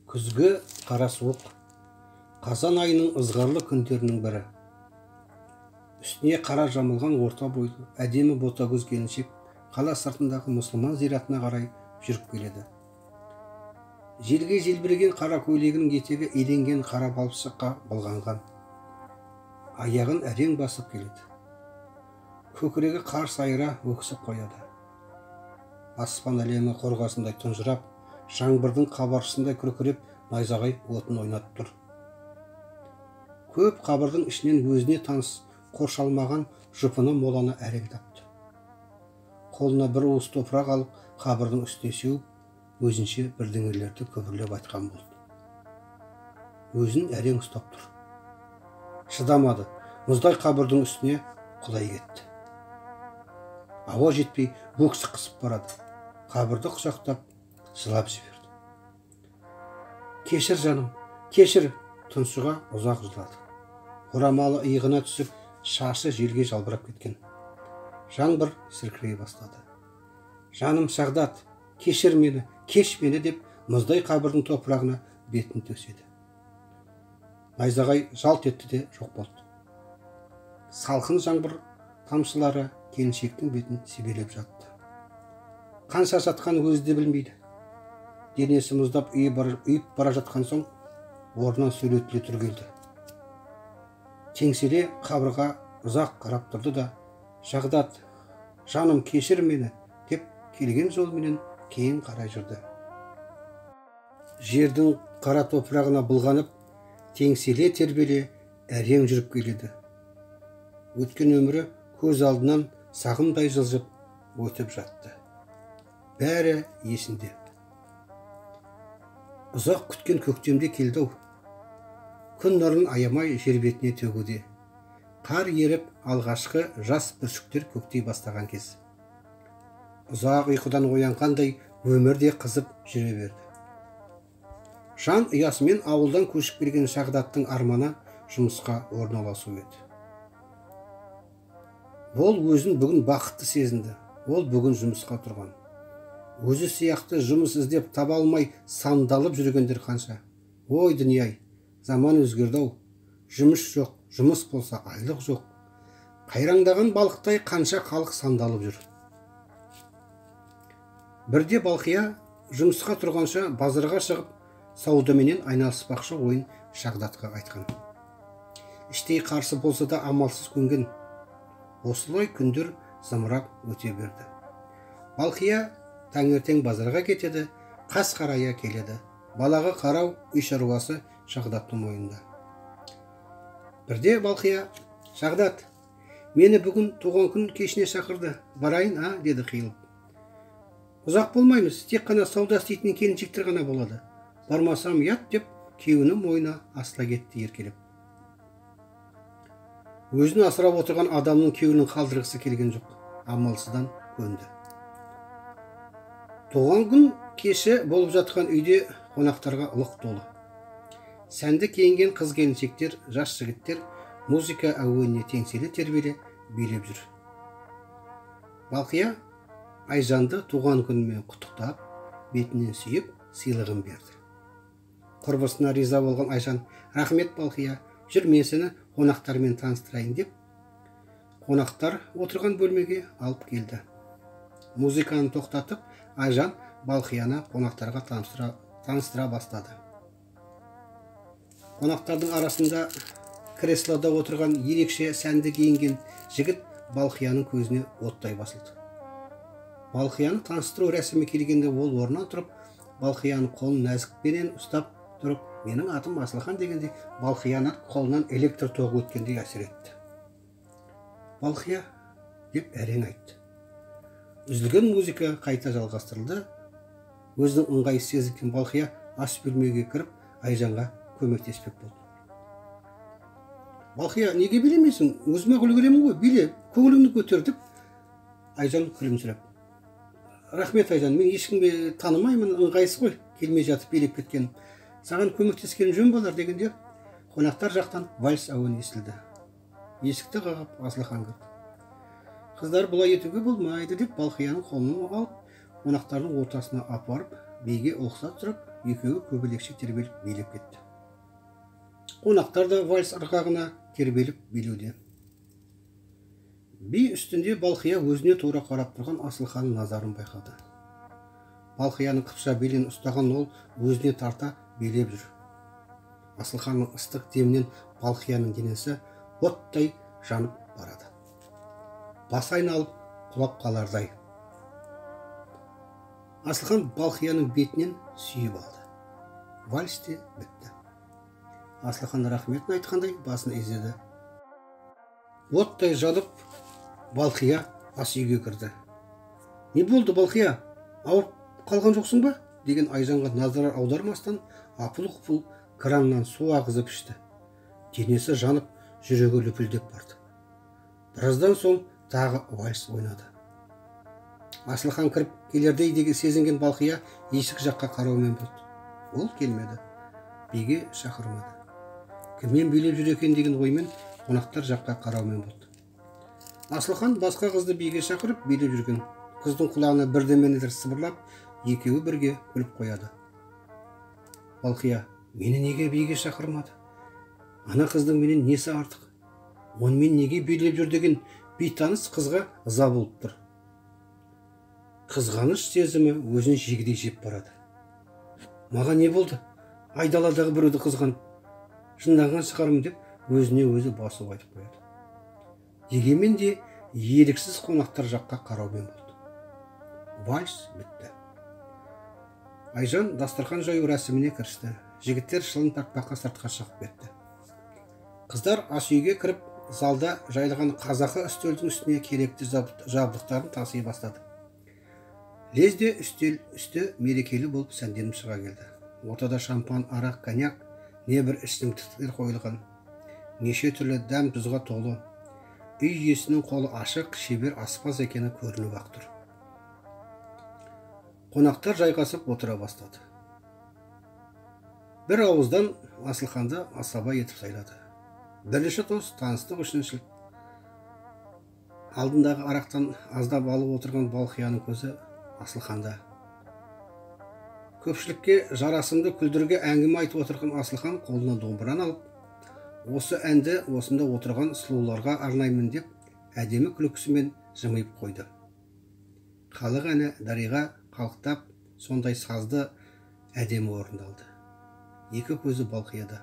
Күзгі қара суық, қазан айының ызғарлы күндерінің бірі. Үстіне қара жамылған орта бойлы, әдемі ботагөз келіншек қала сыртындағы мұсылман зиратына қарай жүріп келеді. Желге желбіреген қара көйлегінің етегі еленген қара балшыққа былғанған. Аяғын әрең басып келеді. Көкірегі қарс айыра өксіп қояды. Аспан әлемі қорғасындай тұнжырап, жаңбырдың қабаршысындай күркіреп, найзағай отын ойнатып тұр. Көп қабырдың ішінен өзіне таныс қоршалмаған жұпыны моланы әрең тапты. Қолына бір уыс топырақ алып, қабырдың үстіне сеуіп, өзінше бірдеңелерді күбірлеп айтқан болды. Өзін әрең ұстап тұр. Шыдамады, мұздай қабырдың үстіне құлай кетті. Ауа жетпей, бөксі қысып барады. Қабырды құшақтап, жылап жіберді. Кешір жаным, кешір, тұншыға ұзақ жылады. Орамалы иығына түсіп, шашы желге жалбырап кеткен. Жаңбыр сіркірей бастады. Жаным Сағдат, кешір мені, кеш мені деп, мұздай қабырдың топырағына бетін төседі. Найзағай жалт етті де жоқ болды. Салқын жаңбыр тамшылары келіншектің бетін себелеп жатты. Қанша жатқан өзі де білмейді. Денесі мұздап үйіп бара жатқан соң, орнынан сөйлетіле түргелді. Теңселе қабырға ұзақ қарап тұрды да, Жағдат, жаным кешір мені, деп келген жолменен кейін қарай жүрді. Жердің қара топырағына былғанып, теңселе тербеле әрең жүріп келеді. Өткен өмірі көз алдынан сағымдай жылжып өтіп жатты. Бәрі есінде. Ұзақ күткен көктемде келді-ау. Күн нұрын аямай жер бетіне төгуде. Қар еріп, алғашқы жас бүршіктер көктей бастаған кез. Ұзақ ұйқыдан оянғандай өмірде қызып жүре берді. Жан ұясымен ауылдан көшіп келген Жағдаттың арманы жұмысқа орналасу еді. Ол өзін бүгін бақытты сезінді. Ол бүгін жұмысқа тұрған. Өзі сияқты жұмыс іздеп таба алмай сандалып жүргендер қанша. Ой дүние-ай, заман өзгерді-ау. Жұмыс жоқ, жұмыс болса айлық жоқ. Қайраңдаған балықтай қанша халық сандалып жүр. Бірде Балқия жұмысқа тұрғанша базарға шығып, саудаменен айналыспақшы ойын Жағдатқа айтқан. Іштей қарсы болса да амалсыз көнген. Осылай күндер зымырап өте берді. Балқия таңертең базарға кетеді, қас қарая келеді. Балаға қарау үй шаруасы Жағдаттың мойнында. Бірде Балқия, Жағдат, мені бүгін туған күн кешіне шақырды. Барайын, деді қиылып. Ұзақ болмаймыз, тек қана сауда істейтін келіншектер ғана болады. Бармасам ят деп, күйеуінің мойнына асыла кетті еркелеп. Өзін асырап отырған адамның күйеуінің қалдырғысы келген жоқ. Амалсыздан көнді. Туған күн кеші болып жатқан үйде қонақтарға лық толы. Сәнді киінген қыз келіншектер, жас жігіттер музыка әуеніне теңселе тербеле билеп жүр. Балқия Айжанды туған күнімен құттықтап, бетінен сүйіп, сыйлығын берді. Құрбысына риза болған Айжан, рахмет Балқия, жүр мен сені қонақтармен таныстырайын деп, қонақтар отырған бөлмеге алып келді. Музыканы тоқтатып, Айжан Балқияны қонақтарға таныстыра бастады. Қонақтардың арасында креслода отырған ерекше сәнді киінген жігіт Балқияның көзіне оттай басылды. Балқияны таныстыру рәсімі келгенде ол орнынан тұрып, Балқияның қолын нәзікпенен ұстап тұрып, менің атым Асылхан дегенде, Балқияның қолынан электр тоғы өткендей әсер етті. Балқия деп әрең айтты. Үзілген музыка қайта жалғастырылды. Өзінің ыңғайсыз сезінген Балқия ас бөлмеге кіріп, Айжанға көмектеспек болды. Балқия, неге билемейсің? Өзіме үлгеремін ғой, биле, көңіліңді көтер деп. Айжан күлімсіреп. Рахмет Айжан, мен ешкімге танымаймын, ыңғайсыз ғой, келмей жатып билеп кеткен. Саған көмектескен жөн болар дегенде, қонақтар жақтан вальс әуені естілді. Есікті қағып Асылхан кірді. Қыздар бұлай етуге болмайды деп Балқияның қолын алып, қонақтардың ортасына апарып, биге ұлықсат тұрып, екеуі көбелекше тербеліп билеп кетті. Қонақтар да вальс ырғағына тербеліп билеуде. Би үстінде Балқия өзіне тура қарап тұрған Асылханның назарын байқады. Балқияның қыпша белін ұстаған ол өзіне тарта билеп жүр. Асылханның ыстық демінен Балқияның денесі оттай жанып барады. Басы айналып құлап қалардай. Асылхан Балқияның бетінен сүйіп алды. Вальс те бітті. Асылхан рахметін айтқандай басын изеді. Оттай жанып Балқия ас үйге кірді. Не болды, Балқия? Ауырып қалған жоқсың ба? Деген Айжанға назар аудармастан апыл-құпыл краннан су ағызып ішті. Денесі жанып, жүрегі лүпілдеп барды. Біраздан соң тағы вальс ойнады. Асылхан кіріп келердей деген сезінген Балқия есік жаққа қараумен болды. Ол келмеді. Биге шақырмады. Кіммен билеп жүр екен деген оймен қонақтар жаққа қараумен болды. Асылхан басқа қызды биге шақырып билеп жүрген. Қыздың құлағына бірдемелер сыбырлап, екеуі бірге күліп қояды. Балқия, мені неге биге шақырмады? Ана қыздың менен несі артық? Онымен неге билеп жүр деген бейтаныс қызға ыза болып тұр. Қызғаныш сезімі өзін жегідей жеп барады. Маған не болды? Айдаладағы біреуді қызғанып, жынданған шығармын деп өзіне өзі басып айтып қояды. Дегенмен де еріксіз қонақтар жаққа қараумен болды. Вальс бітті. Айжан дастархан жаю рәсіміне кірісті. Жігіттер шылын тартпаққа сыртқа шығып кетті. Қыздар ас үйге кіріп, залда жайылған қазақы үстелдің үстіне керекті жабдықтарын тасый бастады. Лезде үстел үсті мерекелі болып сәнденіп шыға келді. Ортада шампан, арақ, коньяк, небір ішімдіктер қойылған. Неше түрлі дәм тұзға толы. Үй иесінің қолы ашық, шебер аспаз екені көрініп ақ тұр. Қонақтар жайғасып отыра бастады. Бір ауыздан Асылханды асаба етіп сайлады. Бірінші тост таныстық үшіншіл. Алдындағы арақтан аздап алып отырған Балқияның көзі Асылханда. Көпшілікке жарасымды күлдірге әңгіме айтып отырған Асылхан қолына домбыраны алып, осы әнді осында отырған сұлуларға арнаймын деп әдемі күлкісімен жымиып қойды. Халық әні Дариға қалықтап, сондай сазды әдемі орындалды. Екі көзі Балқияда.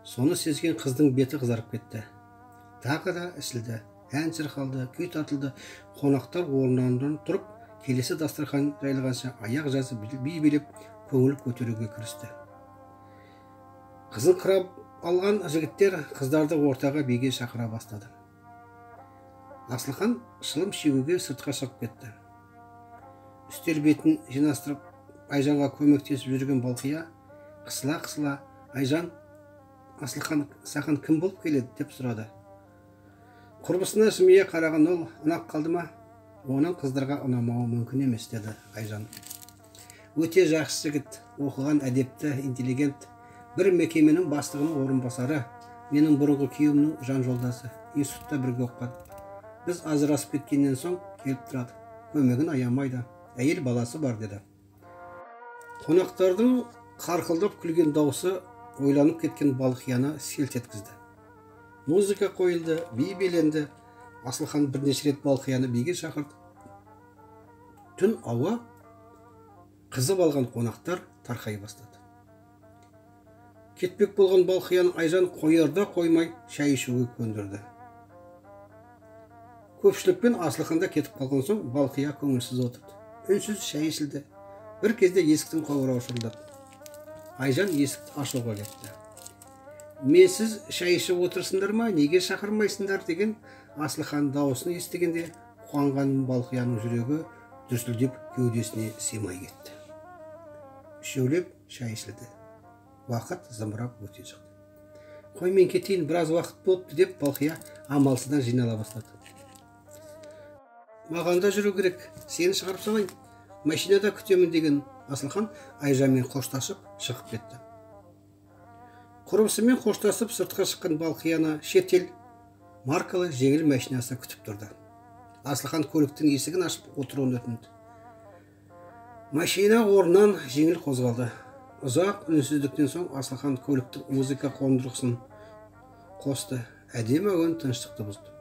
Соны сезген қыздың беті қызарып кетті. Тағы да ісілді, ән шырқалды, күй тартылды. Қонақтар орнынан тұрып, келесі дастархан жайылғанша аяқ жазып би билеп көңіл көтеруге кірісті. Қызын қырап алған жігіттер қыздарды ортаға биге шақыра бастады. Асылхан шылым шегуге сыртқа шығып кетті. Үстел бетін жинастырып Айжанға көмектесіп жүрген Балқия қысыла-қысыла, Айжан, Асылхан саған кім болып келеді деп сұрады. Құрбысына жымия қараған ол ұнап қалды ма? Оның қыздарға ұнамауы мүмкін емес, деді Айжан. Өте жақсы жігіт, оқыған, әдепті, интеллигент, бір мекеменің бастығының орынбасары, менің бұрынғы күйеуімнің жан жолдасы, институтта бірге оқыған. Біз ажырасып кеткеннен соң келіп тұрады. Көмегін аямайды, әйел баласы бар, деді. Қонақтардың қарқылдап күлген дауысы ойланып кеткен Балқияны селт еткізді. Музыка қойылды, би биленді. Асылхан бірнеше рет Балқияны биге шақырды. Түн ауа қызып алған қонақтар тарқай бастады. Кетпек болған Балқияны Айжан қоярда қоймай шай ішуге көндірді. Көпшілікпен Асылханда кетіп қалған соң Балқия көңілсіз отырды. Үнсіз шай ішілді. Бір кезде есіктің қоңырауы шырылдады. Айжан есікті ашуға кетті. Менсіз шай ішіп отырсыңдар ма, неге шақырмайсыңдар деген Асылхан дауысын естігенде қуанған Балқияның жүрегі дүрсілдеп кеудесіне сыймай кетті. Үшеулеп шай ішілді. Уақыт зымырап өте шықты. Қой мен кетейін, біраз уақыт болыпты деп Балқия амалсыздан жинала бастады. Маған да жүру керек, сені шығарып салайын, машинада күтемін деген Асылхан Айжанмен қоштасып шығып кетті. Құрбысымен қоштасып сыртқа шыққан Балқияны шетел маркалы жеңіл машинасы күтіп тұрды. Асылхан көліктің есігін ашып отыруын өтінді. Машина орнынан жеңіл қозғалды. Ұзақ үнсіздіктен соң Асылхан көліктің музыка қондырғысын қосты. Әдемі әуен тыныштықты бұзды.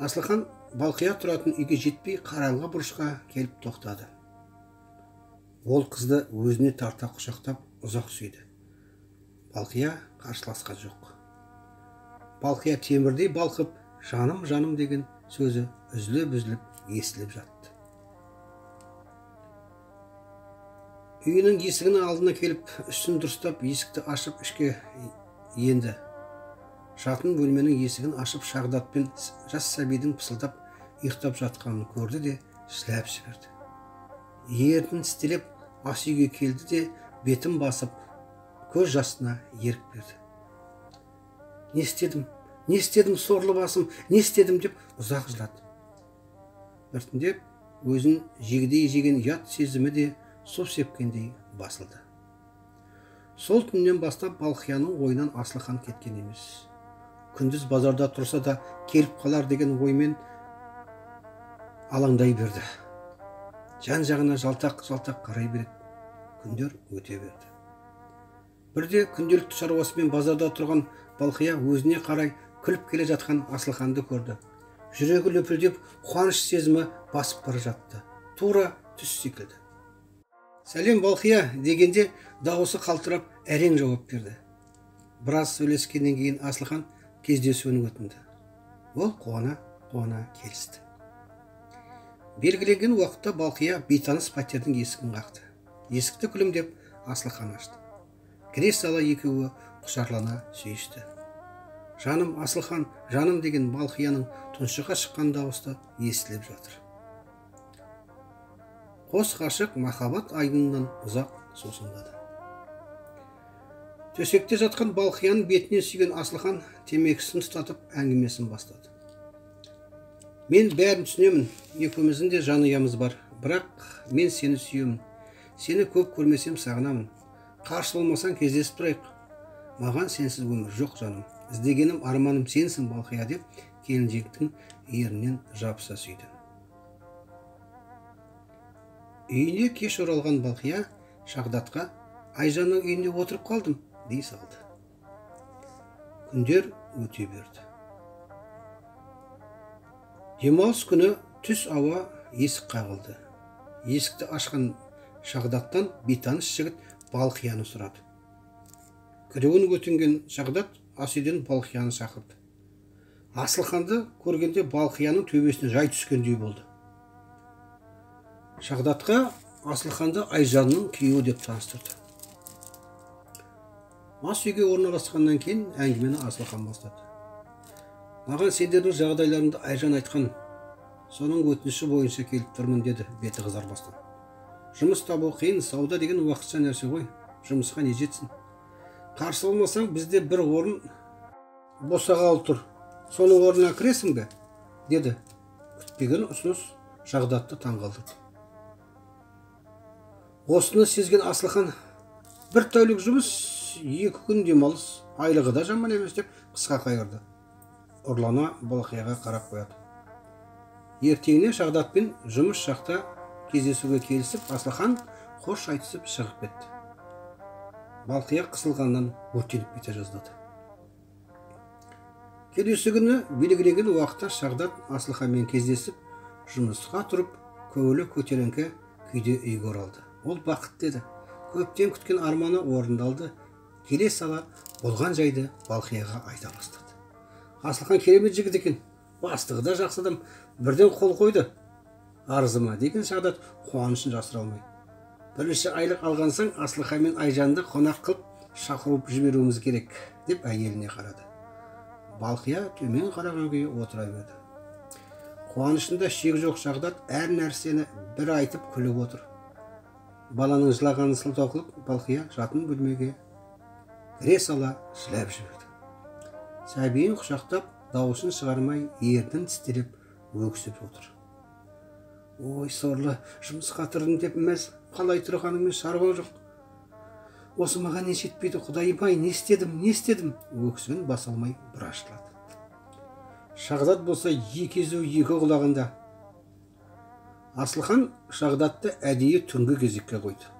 Асылхан Балқия тұратын үйге жетпей қараңғы бұрышқа келіп тоқтады. Ол қызды өзіне тарта құшақтап ұзақ сүйді. Балқия қарсыласқан жоқ. Балқия темірдей балқып, жаным жаным деген сөзі үзіліп естіліп жатты. Үйінің есігінің алдына келіп, үстін дұрыстап, есікті ашып ішке енді. Жатын бөлменің есігін ашып, Шағдатпен жас сәбидің пысылдап ұйықтап жатқанын көрді де жылап жіберді. Ернін тістелеп ас үйге келді де бетін басып, көз жасына ерік берді. Не істедім, сорлы басым, не істедім деп ұзақ жылады. Біртіндеп өзін жегідей жеген ұят сезімі де су сепкендей басылды. Сол түннен бастап Балқияның ойынан Асылхан кеткен емес. Күндіз базарда тұрса да келіп қалар деген оймен алаңдай берді. Жан жағына жалтақ қарай береді. Күндер өте берді. Бірде күнделікті шаруасымен базарда тұрған Балқия өзіне қарай күліп келе жатқан Асылханды көрді. Жүрегі лүпілдеп, қуаныш сезімі басып бара жатты. Тура түс секілді. Сәлем Балқия дегенде дауысы қалтырап әрең жауап берді. Біраз сөйлескеннен кейін Асылхан кездесуін өтінді. Ол қуана келісті. Белгіленген уақытта Балқия бейтаныс пәтердің есігін қақты. Есікті күлімдеп Асылхан ашты. Кіре сала екеуі құшарлана сүйісті. Жаным Асылхан, жаным деген Балқияның тұншыға шыққан дауысы естіліп жатыр. Қос ғашық махаббат айдынынан ұзақ сусындады. Төсекте жатқан Балқияның бетінен сүйген Асылхан темекісін тұтатып әңгімесін бастады. Мен бәрін түсінемін, екеуміздің де жанұямыз бар, бірақ мен сені сүйемін. Сені көп көрмесем сағынамын. Қарсы болмасаң кездесіп тұрайық. Маған сенсіз өмір жоқ жаным. Іздегенім, арманым сенсің Балқия деп келіншектің ерінен жабыса сүйді. Үйіне кеш оралған Балқия Шағдатқа Айжанның үйінде отырып қалдым дей салды. Күндер өте берді. Демалыс күні түс ауа есік қағылды. Есікті ашқан Шағдаттан бейтаныс жігіт Балқияны сұрады. Кіруін өтінген Шағдат ас үйден Балқияны шақырды. Асылханды көргенде Балқияның төбесіне жай түскендей болды. Шағдатқа Асылханды Айжанның күйеуі деп таныстырды. Ас үйге орналасқаннан кейін әңгімені Асылхан бастады. Маған сендердің жағдайларыңды Айжан айтқан, соның өтініші бойынша келіп тұрмын деді беті қызарбастан. Жұмыс табу қиын, сауда деген уақытша нәрсе ғой, жұмысқа не жетсін. Қарсы болмасаң бізде бір орын босағалы тұр, соның орнына кіресің бе? Деді. Күтпеген ұсыныс Шағдатты таңғалдырды. Осыны сезген Асылхан, бір тәулік жұмыс, 2 күн демалыс, айлығы да жаман емес деп қысқа қайырды. Ұрлана Балқияға қарап қояды. Ертеңіне Шағдатпен жұмыс жақта кездесуге келісіп, Асылхан қош айтысып шығып кетті. Балқия қысылғаннан өртеніп кете жаздады. Келесі күні белгіленген уақытта Шағдат Асылханмен кездесіп, жұмысқа тұрып, көңілі көтеріңкі күйде үйге оралды. Ол бақытты еді. Көптен күткен арманы орындалды. Келе сала болған жайды Балқияға айта бастады. Асылхан керемет жігіт екен, бастығы да жақсы адам, бірден қол қойды. Арызыма деген Шағдат қуанышын жасыра алмай. Бірінші айлық алғансаң Асылхан мен Айжанды қонақ қылып шақырып жіберуіміз керек деп әйеліне қарады. Балқия төмен қараған күйі отыра берді. Қуанышында шек жоқ Шағдат әр нәрсені бір айтып күліп отыр. Баланың жылағанын сылтау қылып, Балқия жатын бөлмеге кіре сала жылап жіберді. Сәбиін құшақтап, дауысын шығармай, ернін тістелеп өксіп отыр. Ой, сорлы, жұмысқа тұрдым деп мәз, қалай тұрғаныңмен шаруа жоқ. Осы маған не жетпейді, Құдайым-ай, не істедім? Өксігін баса алмай бір ашылады. Шағдат болса екі езу екі құлағында. Асылхан Шағдатты әдейі түнгі кезекке қойды.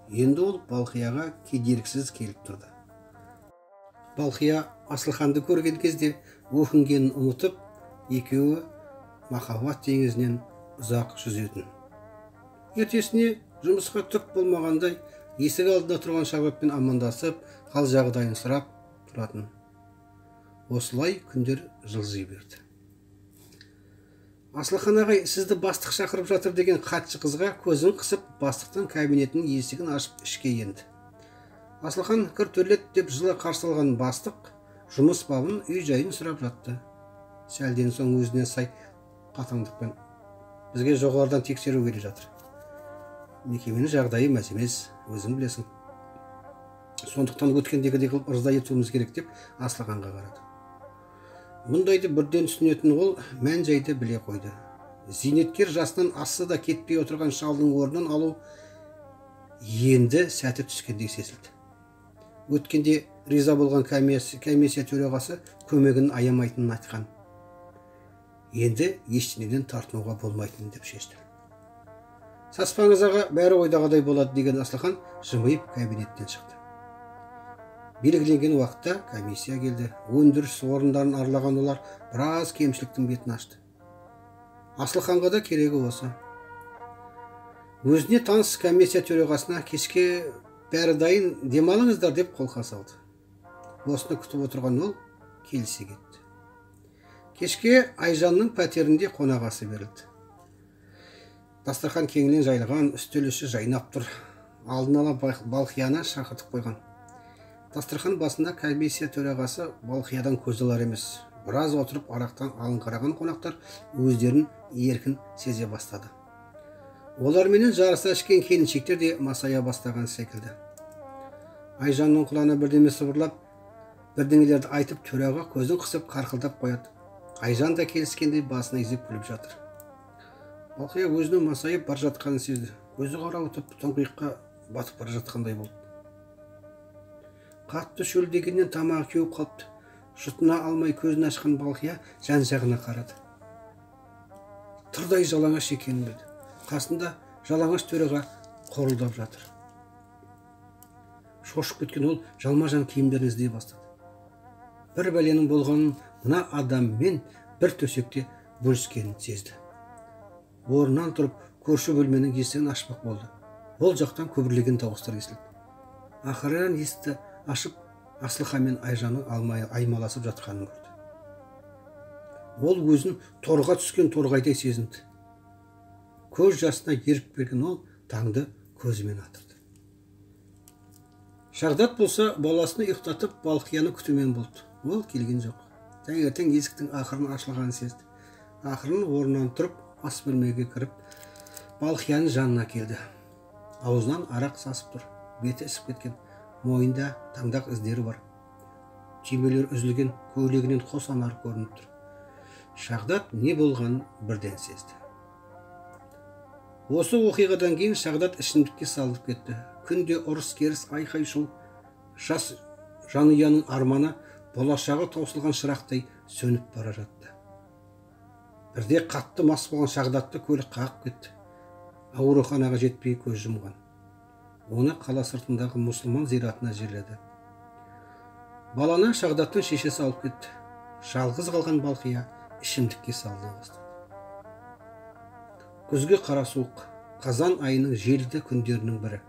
Енді ол Балқияға кедергісіз келіп тұрды. Балқия Асылханды көрген кезде өкінгенін ұмытып, екеуі махаббат теңізінен ұзақ жүзетін. Ертесіне жұмысқа түк болмағандай есік алдында тұрған шәуіппен амандасып, хал жағдайын сұрап тұратын. Осылай күндер жылжи берді. Асылхан ағай, сізді бастық шақырып жатыр деген хатшы қызға көзін қысып, бастықтың кабинетінің есігін ашып ішке енді. Асылхан кір төрлет деп жылы қарсы алған бастық жұмыс бабын, үй жайын сұрап жатты. Сәлден соң өзіне сай қатаңдықпен: бізге жоғарыдан тексеру келе жатыр. Мекеменің жағдайы мәз емес, өзің білесің. Сондықтан өткендегідей қылып ырза етуіміз керек деп Асылханға қарады. Мұндайды бірден түсінетін ол мән жайды біле қойды. Зейнеткер жасынан ассы да кетпей отырған шалдың орнын алу енді сәті түскендей сезілді. Өткенде риза болған комиссия төрағасы көмегін аямайтынын айтқан. Енді ештеңеден тартынуға болмайтынын деп шешті. Саспаңыз аға, бәрі ойдағыдай болады деген Асылхан жымиып кабинеттен шықты. Белгіленген уақытта комиссия келді. Өндіріс орындарын аралаған олар біраз кемшіліктің бетін ашты. Асылханға да керегі осы. Өзіне таныс комиссия төрағасына кешке бәрі дайын, демалыңыздар деп қолқа салды. Осыны күтіп отырған ол келісе кетті. Кешке Айжанның пәтерінде қонағасы берілді. Дастархан кеңінен жайылған, үстел іші жайнап тұр. Алдын ала Балқияны шақыртып қойған. Дастархан басында комиссия төрағасы Балқиядан көз алар емес. Біраз отырып арақтан алыңқыраған қонақтар өздерін еркін сезе бастады. Оларменен жарыса ішкен келіншектер де масая бастаған секілді. Айжанның құлағына бірдеме сыбырлап, бірдеңелерді айтып, төраға көзін қысып қарқылдап қояды. Айжан да келіскендей басына изеп күліп жатыр. Балқия өзінің масайып бар жатқанын сезді. Көзі қарауытып, тұңғиыққа батып бара жатқандай болды. Қатты шөлдегеннен тамағы кеуіп қалыпты. Жұтына алмай көзін ашқан Балқия жан-жағына қарады. Тұрдай жалаңаш екенін білді. Қасында жалаңаш төраға қорылдап жатыр. Шошып кеткен ол жалма-жан киімдерін іздей бастады. Бір бәленің болғанын мына адаммен бір төсекте бөліскенін сезді. Орнынан тұрып көрші бөлменің есігін ашпақ болды. Ол жақтан көбірлеген дауыстар естілді. Ақырын есікті ашып, Асылхан мен Айжанның аймаласып жатқанын көрді. Ол өзін торға түскен торғайдай сезінді. Көз жасына еріп берген ол таңды көзімен атырды. Шағдат болса, баласын ұйықтатып, Балқияны күтумен болды. Ол келген жоқ. Таңертең есіктің ақырын ашылғанын сезді. Ақырын орнынан тұрып, ас бөлмеге кіріп, Балқияның жанына келді. Аузынан арақ сасып тұр. Беті ісіп кеткен. Мойында таңдақ іздері бар. Түймелер үзілген, көйлегінен қос анар көрініп тұр. Шағдат не болғанын бірден сезді. Осы оқиғадан кейін Шағдат ішімдікке салып кетті. Күнде ұрыс-керіс, айқай-шу, жас жанұяның арманы болашағы таусылған шырақтай сөніп бара жатты. Бірде қатты мас болған Шағдатты көлік қағып кетті. Ауруханаға жетпей көз жұмған. Оны қала сыртындағы мұсылман зиратына жерледі. Баланы Шағдаттың шешесі алып кетті. Жалғыз қалған Балқия ішімдікке салына бастады. Күзге қара суық, қазан айының желді күндерінің бірі.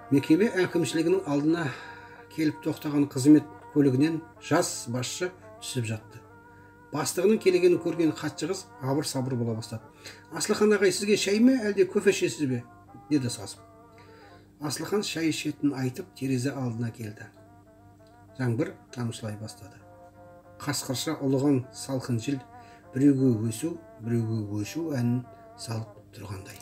Мекеме әкімшілігінің алдына келіп тоқтаған қызмет көлігінен жас басшы түсіп жатты. Бастығының келгенін көрген хатшы қыз абыр-сабыр бола бастады. Асылхан ағай, сізге шай ме, әлде кофе ішесіз бе? Деді сасып. Асылхан шай ішетінін айтып, терезе алдына келді. Жаңбыр тамшылай бастады. Қасқырша ұлыған салқын жел біреуге өсу, біреуге өшу әнін салып тұрғандай.